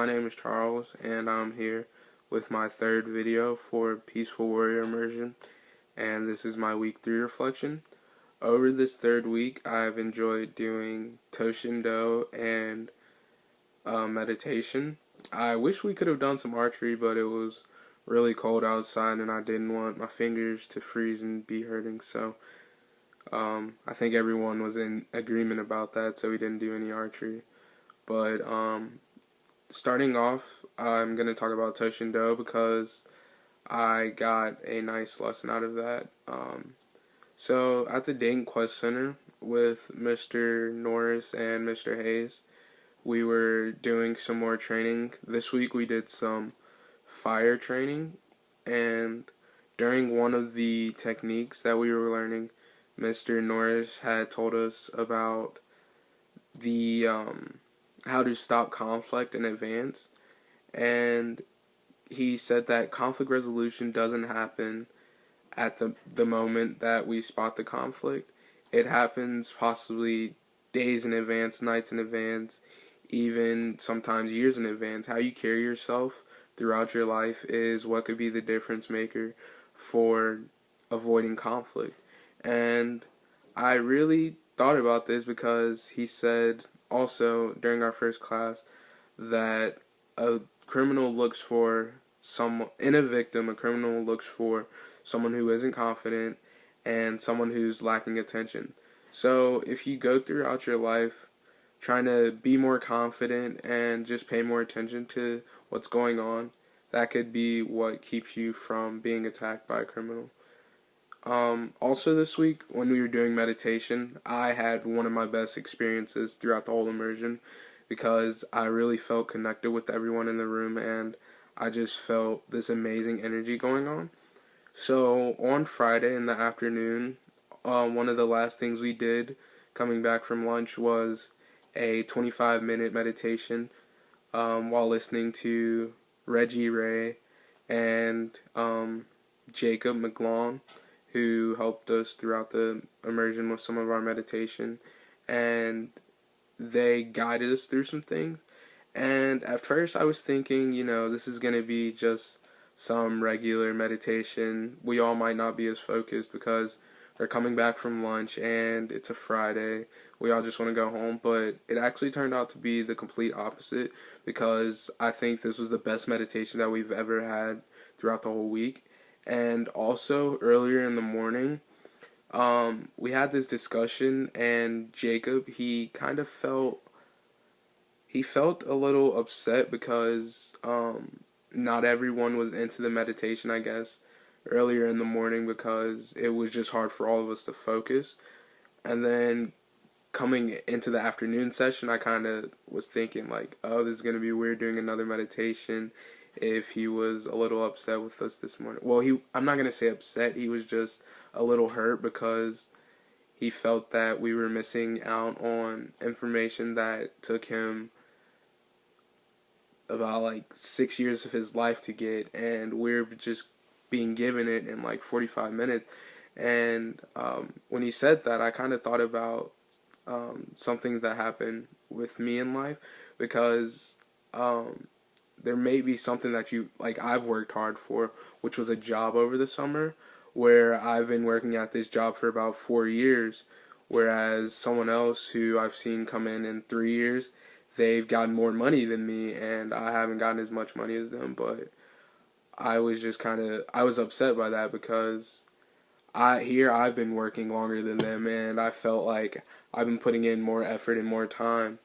my name is Charles, and I'm here with my third video for Peaceful Warrior Immersion, and this is my week 3 reflection. Over this third week, I've enjoyed doing Toshindo and meditation. I wish we could have done some archery, but it was really cold outside, and I didn't want my fingers to freeze and be hurting, so I think everyone was in agreement about that, so we didn't do any archery. But starting off, I'm going to talk about Toshindo because I got a nice lesson out of that. So at the Dayton Quest Center with Mr. Norris and Mr. Hayes, we were doing some more training. This week we did some fire training, and during one of the techniques that we were learning, Mr. Norris had told us about the how to stop conflict in advance, and he said that conflict resolution doesn't happen at the moment that we spot the conflict. It happens possibly days in advance, nights in advance, even sometimes years in advance. How you carry yourself throughout your life is what could be the difference maker for avoiding conflict. And I really thought about this because he said also during our first class that a criminal looks for a criminal looks for someone who isn't confident and someone who's lacking attention. So if you go throughout your life trying to be more confident and just pay more attention to what's going on, that could be what keeps you from being attacked by a criminal. Also this week, when we were doing meditation, I had one of my best experiences throughout the whole immersion because I really felt connected with everyone in the room, and I just felt this amazing energy going on. So on Friday in the afternoon, one of the last things we did coming back from lunch was a 25-minute meditation while listening to Reggie Ray and Jacob McGlone, who helped us throughout the immersion with some of our meditation, and they guided us through some things. And at first I was thinking, this is going to be just some regular meditation. We all might not be as focused because they're coming back from lunch and it's a Friday. We all just want to go home, but it actually turned out to be the complete opposite because I think this was the best meditation that we've ever had throughout the whole week. And also earlier in the morning, we had this discussion, and Jacob, he felt a little upset because not everyone was into the meditation, I guess, earlier in the morning because it was just hard for all of us to focus. And then coming into the afternoon session, I kind of was thinking like, oh, this is going to be weird doing another meditation if he was a little upset with us this morning. Well, I'm not going to say upset, he was just a little hurt because he felt that we were missing out on information that took him about like 6 years of his life to get, and we're just being given it in like 45 minutes. And when he said that, I kind of thought about some things that happen with me in life, because there may be something that I've worked hard for, which was a job over the summer, where I've been working at this job for about 4 years, whereas someone else who I've seen come in 3 years, they've gotten more money than me, and I haven't gotten as much money as them. But I was upset by that because I've been working longer than them, and I felt like I've been putting in more effort and more time,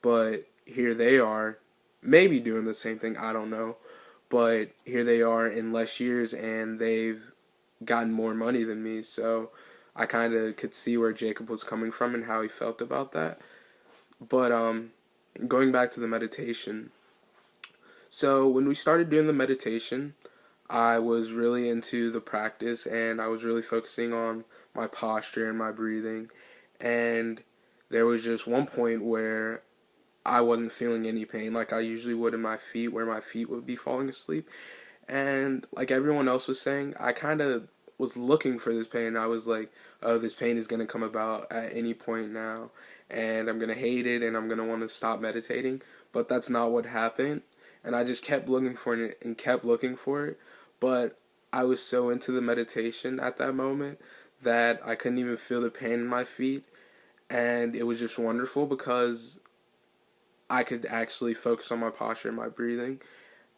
but here they are, maybe doing the same thing, I don't know, but here they are in less years, and they've gotten more money than me. So I kind of could see where Jacob was coming from and how he felt about that. But going back to the meditation, so when we started doing the meditation, I was really into the practice, and I was really focusing on my posture and my breathing, and there was just one point where I wasn't feeling any pain like I usually would in my feet, where my feet would be falling asleep. And like everyone else was saying, I kind of was looking for this pain. I was like, oh, this pain is going to come about at any point now, and I'm going to hate it, and I'm going to want to stop meditating. But that's not what happened. and I just kept looking for it and kept looking for it, but I was so into the meditation at that moment that I couldn't even feel the pain in my feet, and it was just wonderful because I could actually focus on my posture and my breathing.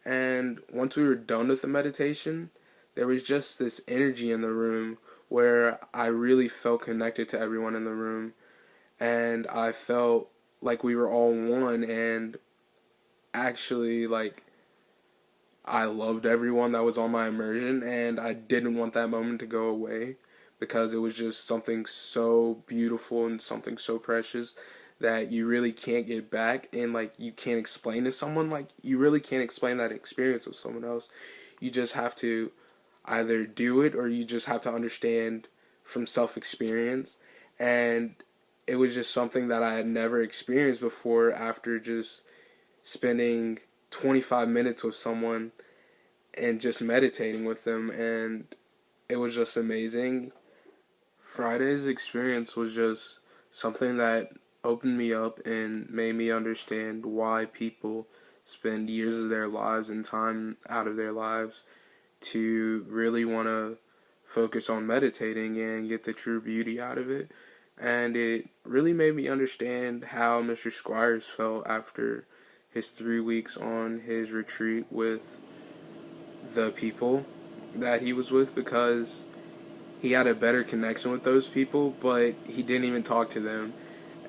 And once we were done with the meditation, there was just this energy in the room where I really felt connected to everyone in the room, and I felt like we were all one, and actually, like, I loved everyone that was on my immersion, and I didn't want that moment to go away because it was just something so beautiful and something so precious that you really can't get back, and like you can't explain to someone. Like, you really can't explain that experience with someone else. You just have to either do it or you just have to understand from self-experience. And it was just something that I had never experienced before after just spending 25 minutes with someone and just meditating with them, and it was just amazing. Friday's experience was just something that opened me up and made me understand why people spend years of their lives and time out of their lives to really want to focus on meditating and get the true beauty out of it. And it really made me understand how Mr. Squires felt after his 3 weeks on his retreat with the people that he was with, because he had a better connection with those people, but he didn't even talk to them.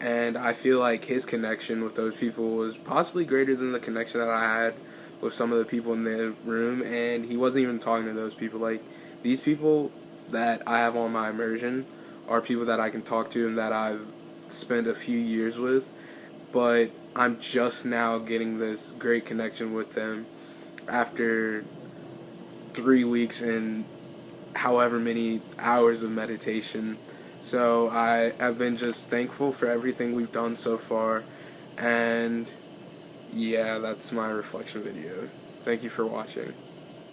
And I feel like his connection with those people was possibly greater than the connection that I had with some of the people in the room, and he wasn't even talking to those people. Like, these people that I have on my immersion are people that I can talk to and that I've spent a few years with, but I'm just now getting this great connection with them after 3 weeks and however many hours of meditation. So I have been just thankful for everything we've done so far, and yeah, that's my reflection video. Thank you for watching.